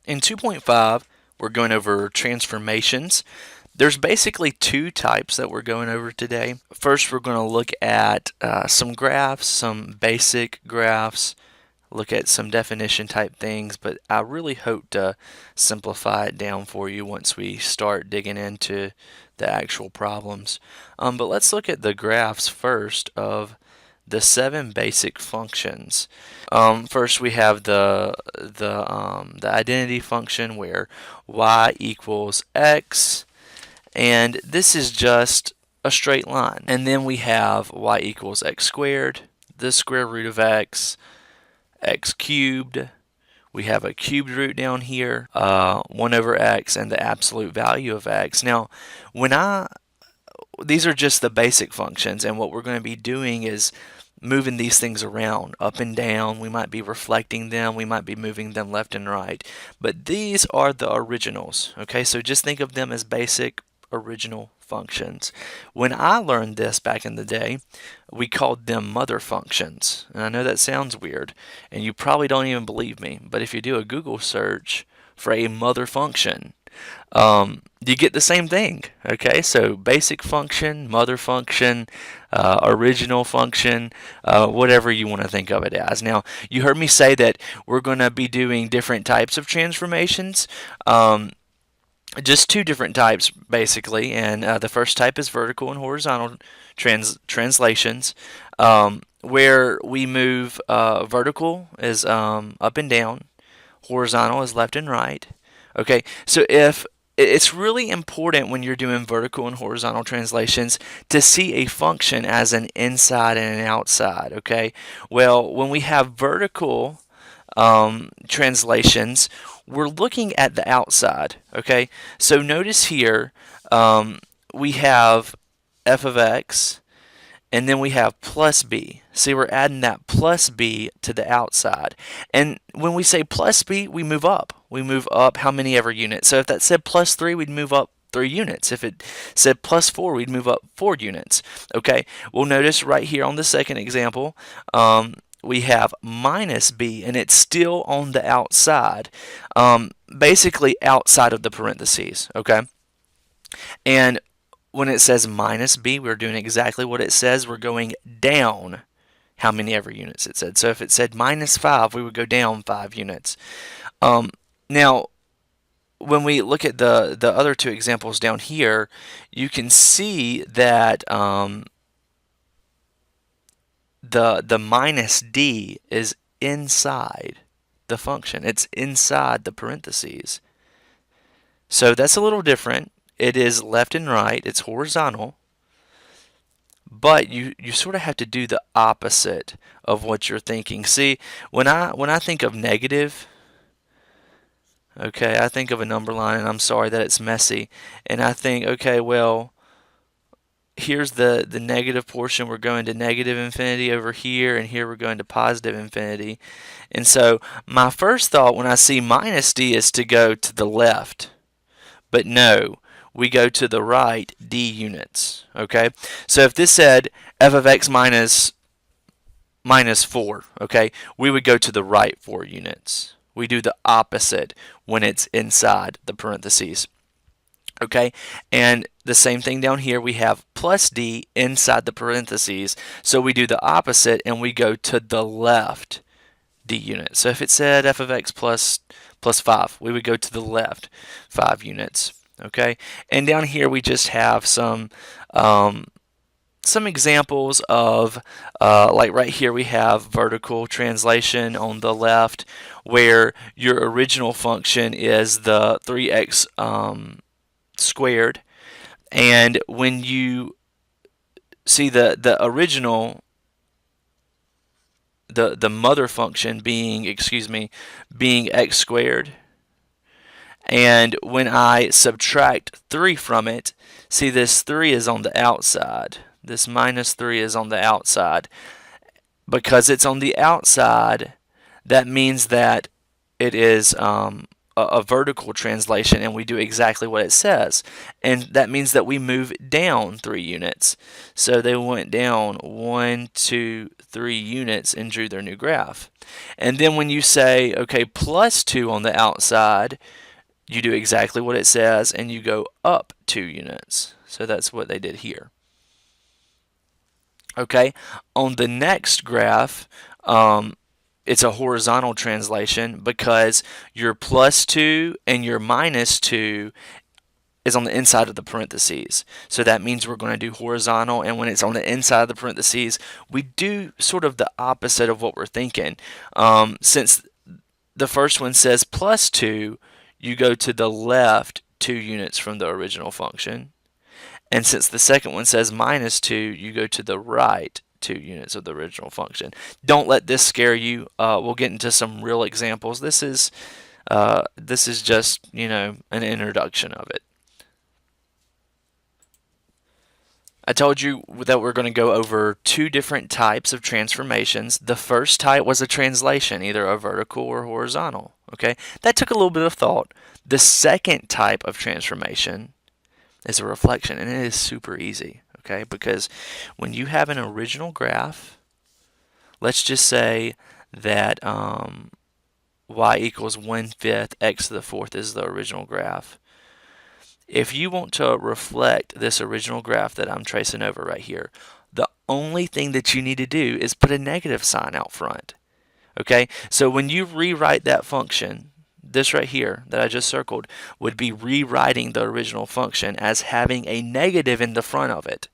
In 2.5, we're going over transformations. There's basically two types that we're going over today. First, we're going to look at some graphs, some basic graphs, look at some definition type things, but I really hope to simplify it down for you once we start digging into the actual problems. But let's look at the graphs first of the 7 basic functions. First, we have the identity function where y equals x, and this is just a straight line. And then we have y equals x squared, the square root of x cubed. We have a cubed root down here, 1 over x, and the absolute value of x. Now, these are just the basic functions, and what we're going to be doing is moving these things around, up and down. We might be reflecting them, we might be moving them left and right, but these are the originals, okay? So just think of them as basic original functions. When I learned this back in the day, we called them mother functions. And I know that sounds weird, and you probably don't even believe me, but if you do a Google search for a mother function, you get the same thing. Okay, so basic function, mother function, original function, whatever you want to think of it as. Now, you heard me say that we're going to be doing different types of transformations. Just two different types, basically, and the first type is vertical and horizontal translations, where we move vertical is up and down, horizontal is left and right. Okay, so if it's really important when you're doing vertical and horizontal translations to see a function as an inside and an outside. Okay, well, when we have vertical translations, we're looking at the outside. Okay, so notice here we have f of x, and then we have plus b. See, we're adding that plus b to the outside. And when we say plus b, we move up. We move up how many ever units. So if that said plus 3, we'd move up 3 units. If it said plus 4, we'd move up 4 units. Okay, well, notice right here on the second example, we have minus b, and it's still on the outside, basically outside of the parentheses. Okay, and when it says minus b, we're doing exactly what it says. We're going down how many ever units it said. So if it said minus 5, we would go down 5 units. Now, when we look at the other two examples down here, you can see that the minus d is inside the function. It's inside the parentheses. So that's a little different. It is left and right. It's horizontal. But you sort of have to do the opposite of what you're thinking. See, when I think of negative, okay, I think of a number line, and I'm sorry that it's messy. And I think, okay, well, here's the negative portion. We're going to negative infinity over here, and here we're going to positive infinity. And so my first thought when I see minus d is to go to the left. But no, we go to the right d units. Okay, so if this said f of x minus 4, okay, we would go to the right 4 units. We do the opposite when it's inside the parentheses. Okay, and the same thing down here, we have plus d inside the parentheses, so we do the opposite and we go to the left d unit. So if it said f of x plus 5, we would go to the left 5 units. Okay, and down here we just have some examples of, like right here we have vertical translation on the left, where your original function is the 3x squared, and when you see the original, the mother function being x squared, and when I subtract 3 from it, see, this 3 is on the outside. This minus 3 is on the outside. Because it's on the outside, that means that it is a vertical translation and we do exactly what it says. And that means that we move down 3 units. So they went down 1, 2, 3 units and drew their new graph. And then when you say, okay, plus 2 on the outside, you do exactly what it says and you go up 2 units. So that's what they did here. Okay, on the next graph, it's a horizontal translation because your plus 2 and your minus 2 is on the inside of the parentheses. So that means we're going to do horizontal, and when it's on the inside of the parentheses, we do sort of the opposite of what we're thinking. Since the first one says plus 2, you go to the left 2 units from the original function. And since the second one says minus 2, you go to the right 2 units of the original function. Don't let this scare you. We'll get into some real examples. This is just, an introduction of it. I told you that we're going to go over 2 different types of transformations. The first type was a translation, either a vertical or horizontal. Okay, that took a little bit of thought. The second type of transformation is a reflection, and it is super easy, okay? Because when you have an original graph, let's just say that y equals 1/5 x to the 4th is the original graph. If you want to reflect this original graph that I'm tracing over right here, the only thing that you need to do is put a negative sign out front, okay? So when you rewrite that function, this right here that I just circled would be rewriting the original function as having a negative in the front of it.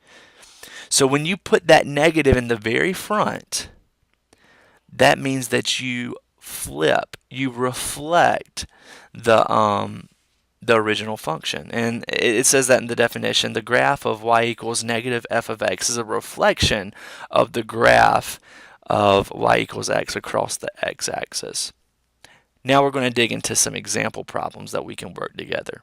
So when you put that negative in the very front, that means that you reflect the original function. And it says that in the definition, the graph of y equals negative f of x is a reflection of the graph of y equals x across the x-axis. Now we're going to dig into some example problems that we can work together.